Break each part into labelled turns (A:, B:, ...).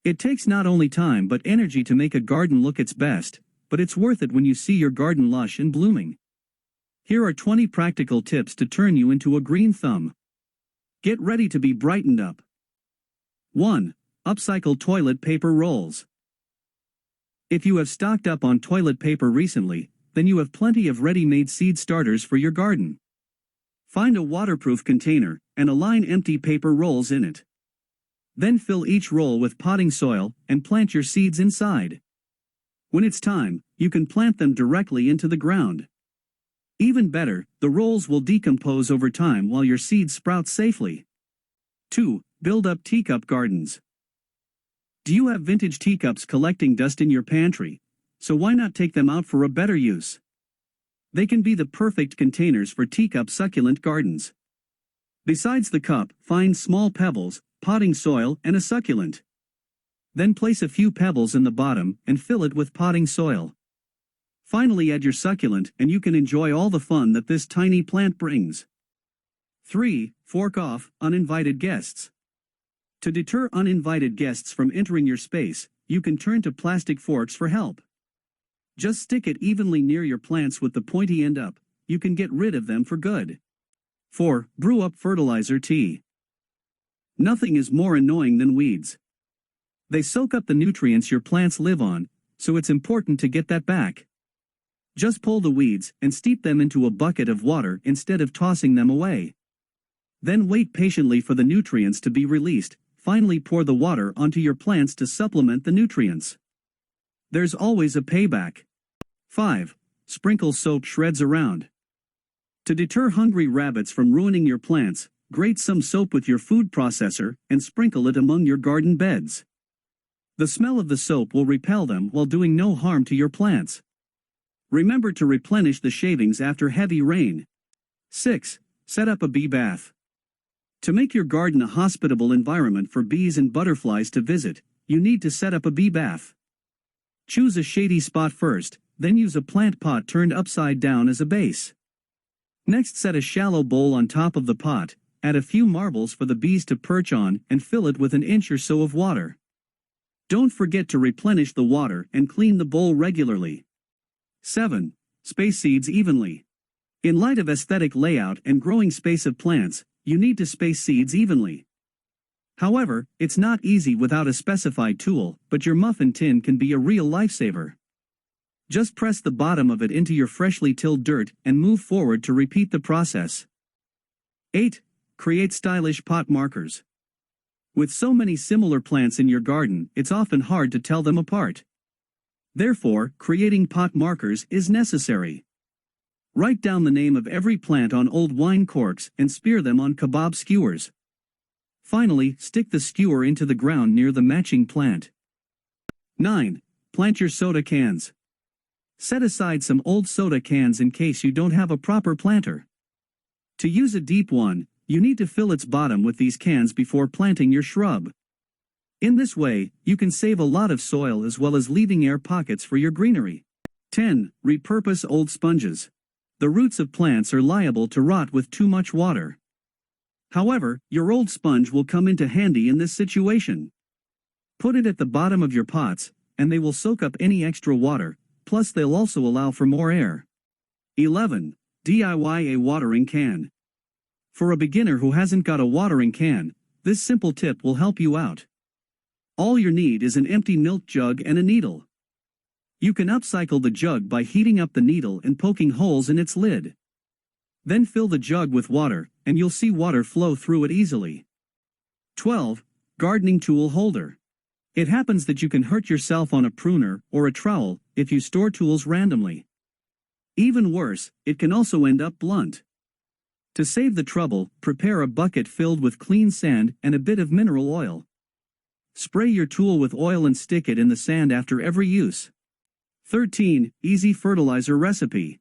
A: It takes not only time but energy to make a garden look its best, but it's worth it when you see your garden lush and blooming. Here are 20 practical tips to turn you into a green thumb. Get ready to be brightened up. 1. Upcycle toilet paper rolls. If you have stocked up on toilet paper recently, then you have plenty of ready-made seed starters for your garden. Find a waterproof container and align empty paper rolls in it. Then fill each roll with potting soil and plant your seeds inside. When it's time, you can plant them directly into the ground. Even better, the rolls will decompose over time while your seeds sprout safely. 2. Build up teacup gardens. Do you have vintage teacups collecting dust in your pantry? So why not take them out for a better use? They can be the perfect containers for teacup succulent gardens. Besides the cup, find small pebbles, potting soil, and a succulent. Then place a few pebbles in the bottom and fill it with potting soil. Finally add your succulent and you can enjoy all the fun that this tiny plant brings. 3. Fork off uninvited guests. To deter uninvited guests from entering your space, you can turn to plastic forks for help. Just stick it evenly near your plants with the pointy end up. You can get rid of them for good. 4. Brew up fertilizer tea. Nothing is more annoying than weeds. They soak up the nutrients your plants live on, so it's important to get that back. Just pull the weeds and steep them into a bucket of water instead of tossing them away. Then wait patiently for the nutrients to be released. Finally pour the water onto your plants to supplement the nutrients. There's always a payback. 5. Sprinkle soap shreds around. To deter hungry rabbits from ruining your plants, grate some soap with your food processor and sprinkle it among your garden beds. The smell of the soap will repel them while doing no harm to your plants. Remember to replenish the shavings after heavy rain. 6. Set up a bee bath. To make your garden a hospitable environment for bees and butterflies to visit, you need to set up a bee bath. Choose a shady spot first, then use a plant pot turned upside down as a base. Next set a shallow bowl on top of the pot, add a few marbles for the bees to perch on and fill it with an inch or so of water. Don't forget to replenish the water and clean the bowl regularly. 7. Space seeds evenly. In light of aesthetic layout and growing space of plants, you need to space seeds evenly. However, it's not easy without a specified tool, but your muffin tin can be a real lifesaver. Just press the bottom of it into your freshly tilled dirt and move forward to repeat the process. 8. Create stylish pot markers. With so many similar plants in your garden, it's often hard to tell them apart. Therefore, creating pot markers is necessary. Write down the name of every plant on old wine corks and spear them on kebab skewers. Finally, stick the skewer into the ground near the matching plant. 9. Plant your soda cans. Set aside some old soda cans in case you don't have a proper planter. To use a deep one, you need to fill its bottom with these cans before planting your shrub. In this way, you can save a lot of soil as well as leaving air pockets for your greenery. 10. Repurpose old sponges. The roots of plants are liable to rot with too much water. However, your old sponge will come into handy in this situation. Put it at the bottom of your pots, and they will soak up any extra water, plus they'll also allow for more air. 11. DIY a watering can. For a beginner who hasn't got a watering can, this simple tip will help you out. All you need is an empty milk jug and a needle. You can upcycle the jug by heating up the needle and poking holes in its lid. Then fill the jug with water, and you'll see water flow through it easily. 12. Gardening tool holder. It happens that you can hurt yourself on a pruner or a trowel if you store tools randomly. Even worse, it can also end up blunt. To save the trouble, prepare a bucket filled with clean sand and a bit of mineral oil. Spray your tool with oil and stick it in the sand after every use. 13. Easy fertilizer recipe.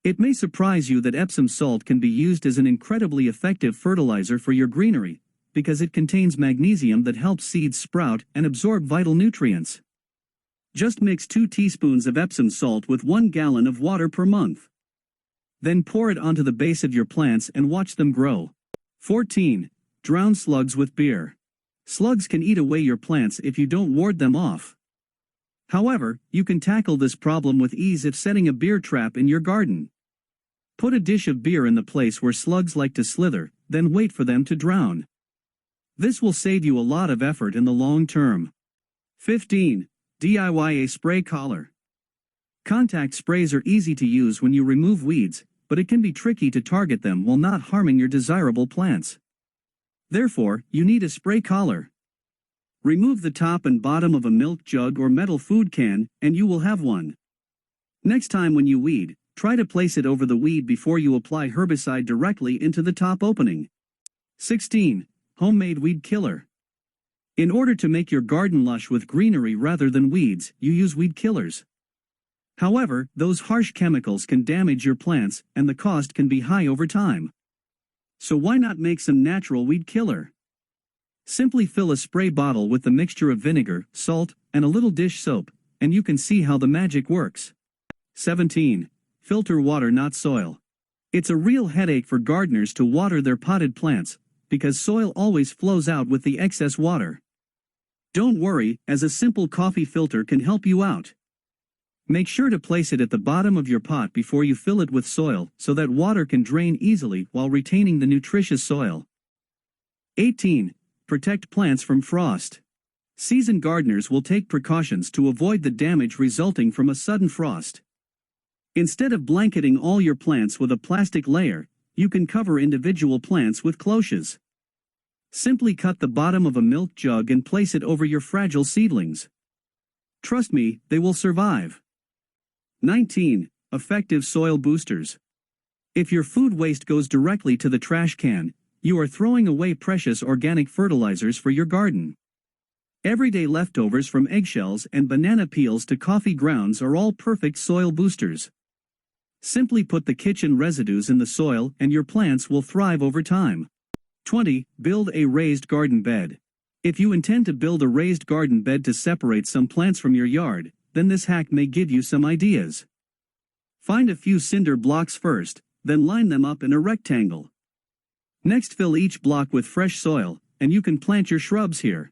A: It may surprise you that Epsom salt can be used as an incredibly effective fertilizer for your greenery, because it contains magnesium that helps seeds sprout and absorb vital nutrients. Just mix 2 teaspoons of Epsom salt with 1 gallon of water per month. Then pour it onto the base of your plants and watch them grow. 14. Drown slugs with beer. Slugs can eat away your plants if you don't ward them off. However, you can tackle this problem with ease if setting a beer trap in your garden. Put a dish of beer in the place where slugs like to slither, then wait for them to drown. This will save you a lot of effort in the long term. 15. DIY a spray collar. Contact sprays are easy to use when you remove weeds, but it can be tricky to target them while not harming your desirable plants. Therefore, you need a spray collar. Remove the top and bottom of a milk jug or metal food can, and you will have one. Next time when you weed, try to place it over the weed before you apply herbicide directly into the top opening. 16. Homemade weed killer. In order to make your garden lush with greenery rather than weeds, you use weed killers. However, those harsh chemicals can damage your plants, and the cost can be high over time. So why not make some natural weed killer? Simply fill a spray bottle with the mixture of vinegar, salt, and a little dish soap, and you can see how the magic works. 17. Filter water, not soil. It's a real headache for gardeners to water their potted plants, because soil always flows out with the excess water. Don't worry, as a simple coffee filter can help you out. Make sure to place it at the bottom of your pot before you fill it with soil so that water can drain easily while retaining the nutritious soil. 18. Protect plants from frost. Seasoned gardeners will take precautions to avoid the damage resulting from a sudden frost. Instead of blanketing all your plants with a plastic layer, you can cover individual plants with cloches. Simply cut the bottom of a milk jug and place it over your fragile seedlings. Trust me, they will survive. 19. Effective soil boosters. If your food waste goes directly to the trash can, you are throwing away precious organic fertilizers for your garden. Everyday leftovers from eggshells and banana peels to coffee grounds are all perfect soil boosters. Simply put the kitchen residues in the soil and your plants will thrive over time. 20. Build a raised garden bed. If you intend to build a raised garden bed to separate some plants from your yard, then this hack may give you some ideas. Find a few cinder blocks first, then line them up in a rectangle. Next, fill each block with fresh soil, and you can plant your shrubs here.